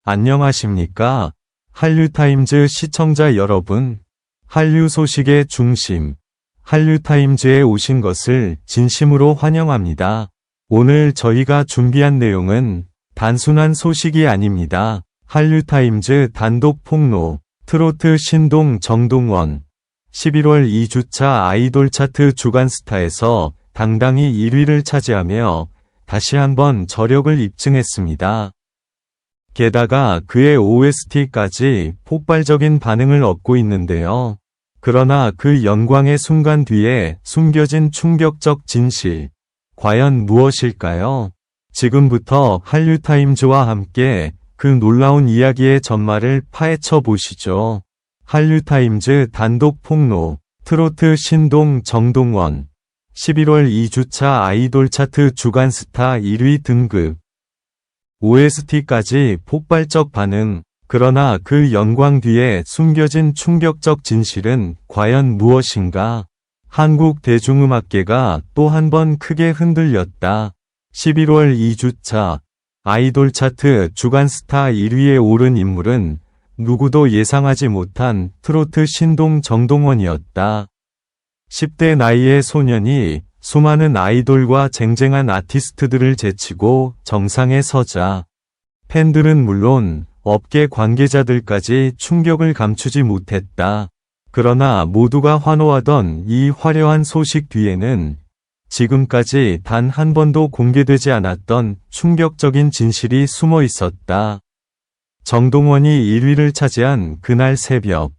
안녕하십니까? 한류타임즈 시청자 여러분. 한류 소식의 중심, 한류타임즈에 오신 것을 진심으로 환영합니다. 오늘 저희가 준비한 내용은 단순한 소식이 아닙니다. 한류타임즈 단독 폭로, 트로트 신동 정동원. 11월 2주차 아이돌 차트 주간스타에서 당당히 1위를 차지하며 다시 한번 저력을 입증했습니다. 게다가 그의 OST까지 폭발적인 반응을 얻고 있는데요. 그러나 그 영광의 순간 뒤에 숨겨진 충격적 진실, 과연 무엇일까요? 지금부터 한류타임즈와 함께 그 놀라운 이야기의 전말을 파헤쳐 보시죠. 한류타임즈 단독 폭로, 트로트 신동 정동원. 11월 2주차 아이돌 차트 주간스타 1위 등극. OST까지 폭발적 반응. 그러나 그 영광 뒤에 숨겨진 충격적 진실은 과연 무엇인가? 한국 대중음악계가 또 한 번 크게 흔들렸다. 11월 2주차 아이돌 차트 주간스타 1위에 오른 인물은 누구도 예상하지 못한 트로트 신동 정동원이었다. 10대 나이의 소년이 수많은 아이돌과 쟁쟁한 아티스트들을 제치고 정상에 서자 팬들은 물론 업계 관계자들까지 충격을 감추지 못했다. 그러나 모두가 환호하던 이 화려한 소식 뒤에는 지금까지 단 한 번도 공개되지 않았던 충격적인 진실이 숨어 있었다. 정동원이 1위를 차지한 그날 새벽,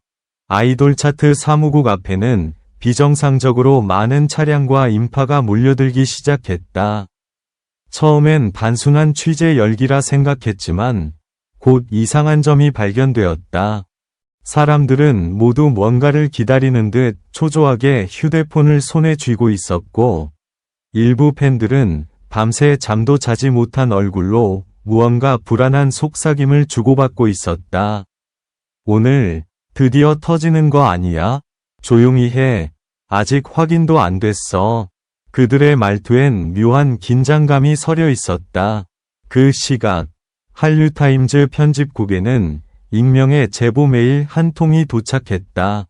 아이돌 차트 사무국 앞에는 비정상적으로 많은 차량과 인파가 몰려들기 시작했다. 처음엔 단순한 취재 열기라 생각했지만 곧 이상한 점이 발견되었다. 사람들은 모두 뭔가를 기다리는 듯 초조하게 휴대폰을 손에 쥐고 있었고, 일부 팬들은 밤새 잠도 자지 못한 얼굴로 무언가 불안한 속삭임을 주고받고 있었다. 오늘 드디어 터지는 거 아니야? 조용히 해. 아직 확인도 안 됐어. 그들의 말투엔 묘한 긴장감이 서려 있었다. 그 시각, 한류타임즈 편집국에는 익명의 제보 메일 한 통이 도착했다.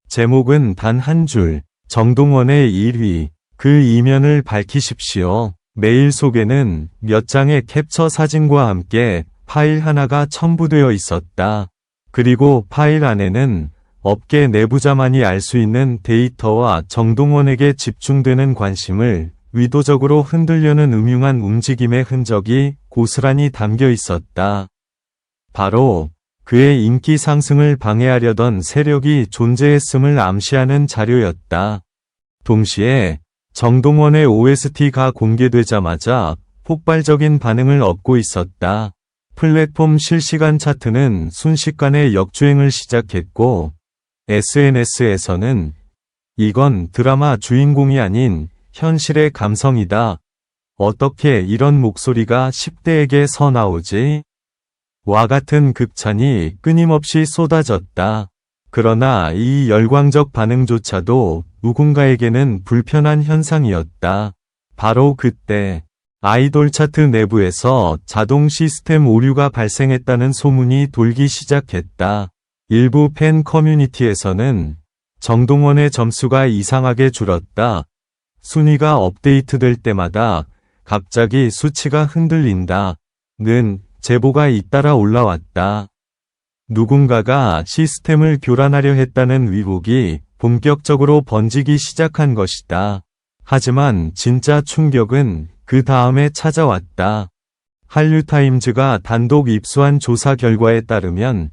제목은 단 한 줄, 정동원의 1위, 그 이면을 밝히십시오. 메일 속에는 몇 장의 캡처 사진과 함께 파일 하나가 첨부되어 있었다. 그리고 파일 안에는 업계 내부자만이 알 수 있는 데이터와 정동원에게 집중되는 관심을 의도적으로 흔들려는 음흉한 움직임의 흔적이 고스란히 담겨 있었다. 바로 그의 인기 상승을 방해하려던 세력이 존재했음을 암시하는 자료였다. 동시에 정동원의 OST가 공개되자마자 폭발적인 반응을 얻고 있었다. 플랫폼 실시간 차트는 순식간에 역주행을 시작했고, SNS에서는 이건 드라마 주인공이 아닌 현실의 감성이다. 어떻게 이런 목소리가 10대에게 서나오지? 와 같은 극찬이 끊임없이 쏟아졌다. 그러나 이 열광적 반응조차도 누군가에게는 불편한 현상이었다. 바로 그때 아이돌 차트 내부에서 자동 시스템 오류가 발생했다는 소문이 돌기 시작했다. 일부 팬 커뮤니티에서는 정동원의 점수가 이상하게 줄었다. 순위가 업데이트될 때마다 갑자기 수치가 흔들린다. 는 제보가 잇따라 올라왔다. 누군가가 시스템을 교란하려 했다는 의혹이 본격적으로 번지기 시작한 것이다. 하지만 진짜 충격은 그 다음에 찾아왔다. 한류타임즈가 단독 입수한 조사 결과에 따르면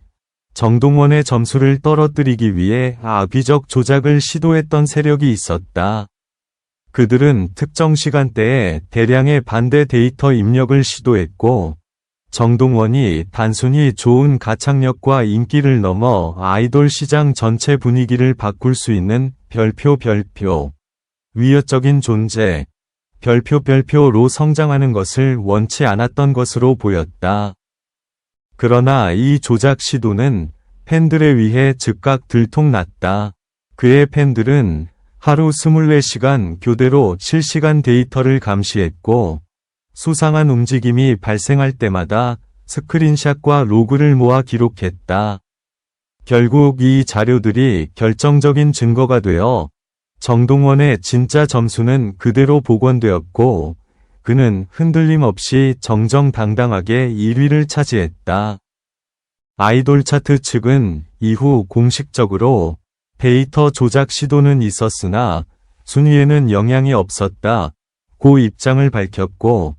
정동원의 점수를 떨어뜨리기 위해 악의적 조작을 시도했던 세력이 있었다. 그들은 특정 시간대에 대량의 반대 데이터 입력을 시도했고, 정동원이 단순히 좋은 가창력과 인기를 넘어 아이돌 시장 전체 분위기를 바꿀 수 있는 별표, 위협적인 존재, 별표로 성장하는 것을 원치 않았던 것으로 보였다. 그러나 이 조작 시도는 팬들에 의해 즉각 들통났다. 그의 팬들은 하루 24시간 교대로 실시간 데이터를 감시했고, 수상한 움직임이 발생할 때마다 스크린샷과 로그를 모아 기록했다. 결국 이 자료들이 결정적인 증거가 되어 정동원의 진짜 점수는 그대로 복원되었고 그는 흔들림 없이 정정당당하게 1위를 차지했다. 아이돌 차트 측은 이후 공식적으로 데이터 조작 시도는 있었으나 순위에는 영향이 없었다 고 입장을 밝혔고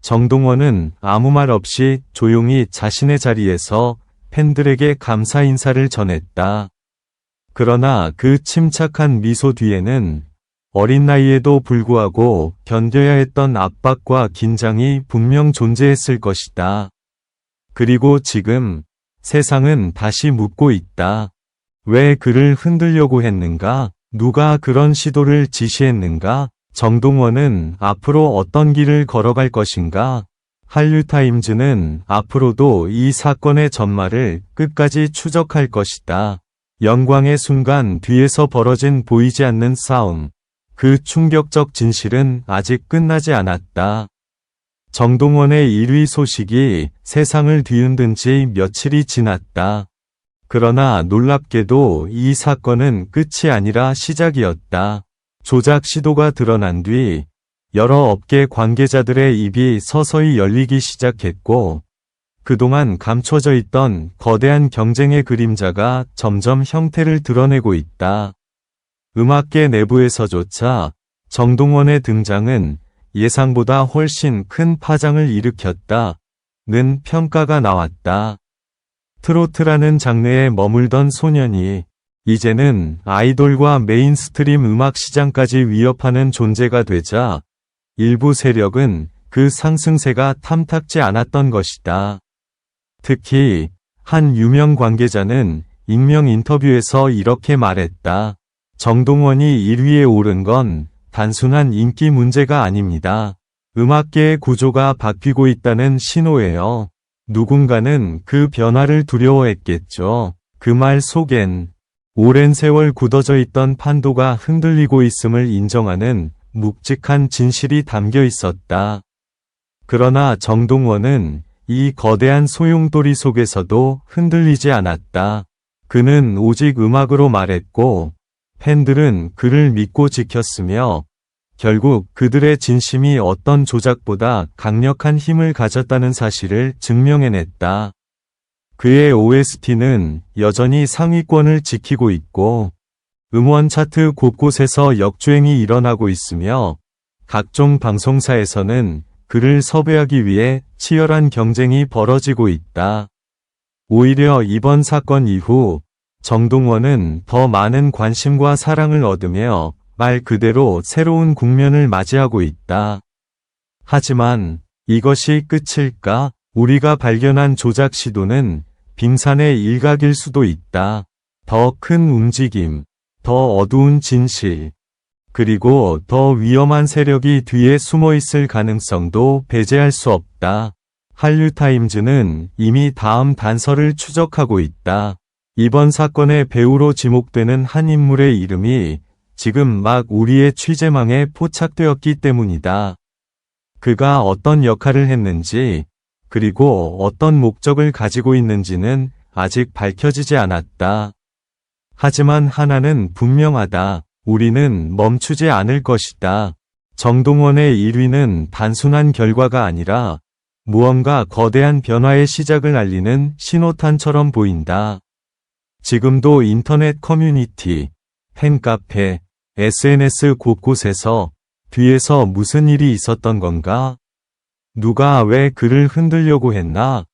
정동원은 아무 말 없이 조용히 자신의 자리에서 팬들에게 감사 인사를 전했다. 그러나 그 침착한 미소 뒤에는 어린 나이에도 불구하고 견뎌야 했던 압박과 긴장이 분명 존재했을 것이다. 그리고 지금 세상은 다시 묻고 있다. 왜 그를 흔들려고 했는가? 누가 그런 시도를 지시했는가? 정동원은 앞으로 어떤 길을 걸어갈 것인가? 한류타임즈는 앞으로도 이 사건의 전말을 끝까지 추적할 것이다. 영광의 순간 뒤에서 벌어진 보이지 않는 싸움. 그 충격적 진실은 아직 끝나지 않았다. 정동원의 1위 소식이 세상을 뒤흔든 지 며칠이 지났다. 그러나 놀랍게도 이 사건은 끝이 아니라 시작이었다. 조작 시도가 드러난 뒤 여러 업계 관계자들의 입이 서서히 열리기 시작했고 그동안 감춰져 있던 거대한 경쟁의 그림자가 점점 형태를 드러내고 있다. 음악계 내부에서조차 정동원의 등장은 예상보다 훨씬 큰 파장을 일으켰다는 평가가 나왔다. 트로트라는 장르에 머물던 소년이 이제는 아이돌과 메인스트림 음악 시장까지 위협하는 존재가 되자 일부 세력은 그 상승세가 탐탁지 않았던 것이다. 특히 한 유명 관계자는 익명 인터뷰에서 이렇게 말했다. 정동원이 1위에 오른 건 단순한 인기 문제가 아닙니다. 음악계의 구조가 바뀌고 있다는 신호예요. 누군가는 그 변화를 두려워했겠죠. 그 말 속엔 오랜 세월 굳어져 있던 판도가 흔들리고 있음을 인정하는 묵직한 진실이 담겨 있었다. 그러나 정동원은 이 거대한 소용돌이 속에서도 흔들리지 않았다. 그는 오직 음악으로 말했고 팬들은 그를 믿고 지켰으며 결국 그들의 진심이 어떤 조작보다 강력한 힘을 가졌다는 사실을 증명해냈다. 그의 OST는 여전히 상위권을 지키고 있고 음원 차트 곳곳에서 역주행이 일어나고 있으며 각종 방송사에서는 그를 섭외하기 위해 치열한 경쟁이 벌어지고 있다. 오히려 이번 사건 이후 정동원은 더 많은 관심과 사랑을 얻으며 말 그대로 새로운 국면을 맞이하고 있다. 하지만 이것이 끝일까? 우리가 발견한 조작 시도는 빙산의 일각일 수도 있다. 더 큰 움직임, 더 어두운 진실, 그리고 더 위험한 세력이 뒤에 숨어 있을 가능성도 배제할 수 없다. 한류타임즈는 이미 다음 단서를 추적하고 있다. 이번 사건의 배우로 지목되는 한 인물의 이름이 지금 막 우리의 취재망에 포착되었기 때문이다. 그가 어떤 역할을 했는지, 그리고 어떤 목적을 가지고 있는지는 아직 밝혀지지 않았다. 하지만 하나는 분명하다. 우리는 멈추지 않을 것이다. 정동원의 1위는 단순한 결과가 아니라 무언가 거대한 변화의 시작을 알리는 신호탄처럼 보인다. 지금도 인터넷 커뮤니티, 팬카페, SNS 곳곳에서 뒤에서 무슨 일이 있었던 건가? 누가 왜 그를 흔들려고 했나?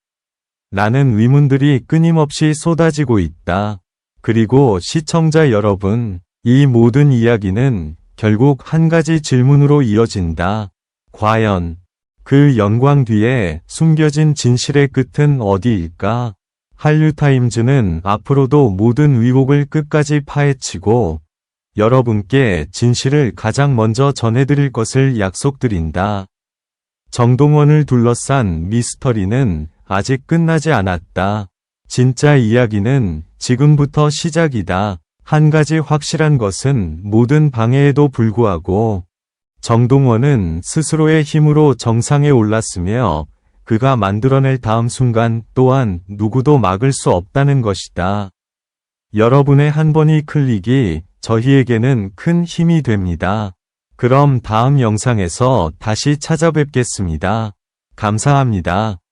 라는 의문들이 끊임없이 쏟아지고 있다. 그리고 시청자 여러분, 이 모든 이야기는 결국 한 가지 질문으로 이어진다. 과연 그 영광 뒤에 숨겨진 진실의 끝은 어디일까? 한류타임즈는 앞으로도 모든 의혹을 끝까지 파헤치고 여러분께 진실을 가장 먼저 전해드릴 것을 약속드린다. 정동원을 둘러싼 미스터리는 아직 끝나지 않았다. 진짜 이야기는 지금부터 시작이다. 한 가지 확실한 것은 모든 방해에도 불구하고 정동원은 스스로의 힘으로 정상에 올랐으며 그가 만들어낼 다음 순간 또한 누구도 막을 수 없다는 것이다. 여러분의 한 번의 클릭이 저희에게는 큰 힘이 됩니다. 그럼 다음 영상에서 다시 찾아뵙겠습니다. 감사합니다.